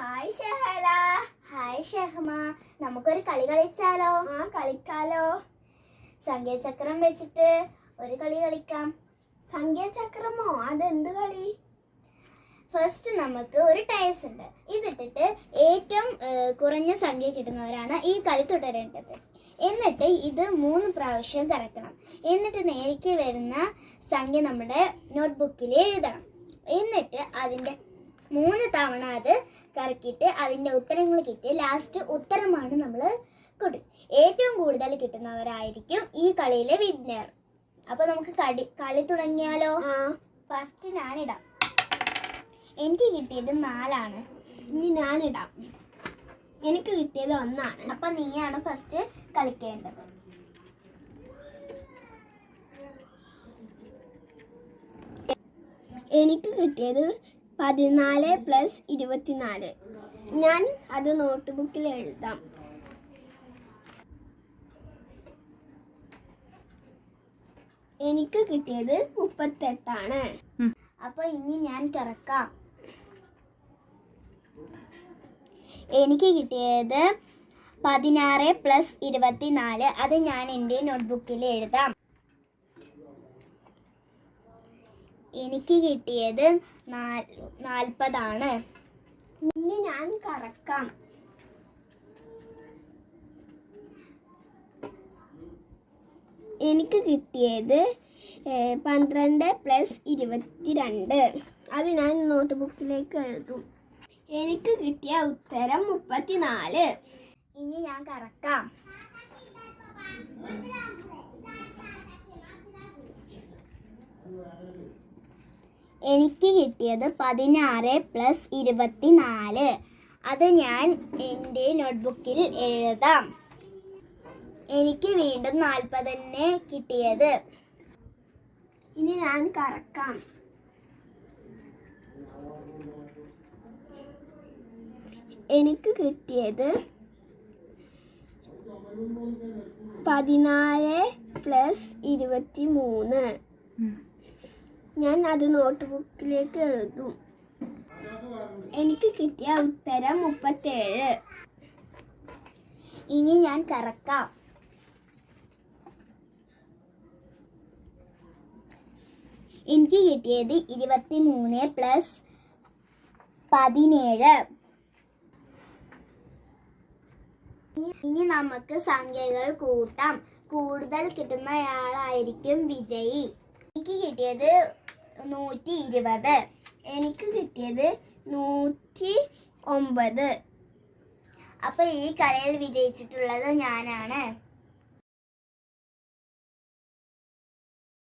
Hi Shahala. Hi Shahma. നമുക്കൊരു കളി കളിച്ചാലോ? കളിക്കാലോ. സംഖ്യാചക്രം വെച്ചിട്ട് ഒരു കളി കളിക്കാം. സംഖ്യാചക്രമോ? അതെന്ത് കളി? ഫസ്റ്റ് നമുക്ക് ഒരു ടൈസ് ഉണ്ട്. ഇതിട്ടിട്ട് ഏറ്റവും കുറഞ്ഞ സംഖ്യ കിട്ടുന്നവരാണ് ഈ കളി തുടരേണ്ടത്. എന്നിട്ട് ഇത് 3 പ്രാവശ്യം കറക്കണം. എന്നിട്ട് നേരേക്ക് വരുന്ന സംഖ്യ നമ്മുടെ നോട്ട്ബുക്കിൽ എഴുതണം. എന്നിട്ട് അതിൻ്റെ 3 തവണ അത് കറക്കിയിട്ട് അതിൻ്റെ ഉത്തരങ്ങൾ കിട്ടി ലാസ്റ്റ് ഉത്തരമാണ് നമ്മൾ കൊടുക്കും. ഏറ്റവും കൂടുതൽ കിട്ടുന്നവരായിരിക്കും ഈ കളിയിലെ വിന്നർ. അപ്പോൾ നമുക്ക് കളി തുടങ്ങിയാലോ? ഫസ്റ്റ് ഞാനിടാം. എനിക്ക് കിട്ടിയത് 4 ഇനി ഞാനിടാം. എനിക്ക് കിട്ടിയത് 1. അപ്പൊ നീയാണ് ഫസ്റ്റ് കളിക്കേണ്ടത്. എനിക്ക് കിട്ടിയത് 14 + 24. ഞാൻ അത് നോട്ട്ബുക്കിൽ എഴുതാം. എനിക്ക് കിട്ടിയത് 38. അപ്പൊ ഇനി ഞാൻ കറക്കാം. എനിക്ക് കിട്ടിയത് 16 + 24. അത് ഞാൻ എൻ്റെ നോട്ട്ബുക്കിൽ എഴുതാം. എനിക്ക് കിട്ടിയത് 40. ഇനി ഞാൻ കറക്കാം. എനിക്ക് കിട്ടിയത് 12 + 22. അത് ഞാൻ നോട്ട്ബുക്കിലേക്ക് എഴുതും. എനിക്ക് കിട്ടിയ ഉത്തരം 34. ഇനി ഞാൻ കറക്കാം. എനിക്ക് കിട്ടിയത് 16 + 24. അത് ഞാൻ എൻ്റെ നോട്ട്ബുക്കിൽ എഴുതാം. എനിക്ക് വീണ്ടും 40 തന്നെ കിട്ടിയത്. ഇനി ഞാൻ കറക്കാം. എനിക്ക് കിട്ടിയത് 14 + 23. ഞാൻ അത് നോട്ട്ബുക്കിലേക്ക് എഴുതും. എനിക്ക് കിട്ടിയ ഉത്തരം 37. ഇനി ഞാൻ കറക്കാം. എനിക്ക് കിട്ടിയത് 23 + 17. ഇനി നമുക്ക് സംഖ്യകൾ കൂട്ടാം. കൂടുതൽ കിട്ടുന്നയാളായിരിക്കും വിജയി. എനിക്ക് കിട്ടിയത് 120. എനിക്ക് കിട്ടിയത് 109. അപ്പോൾ ഈ കളിയിൽ വിജയിച്ചിട്ടുള്ളത് ഞാനാണ്.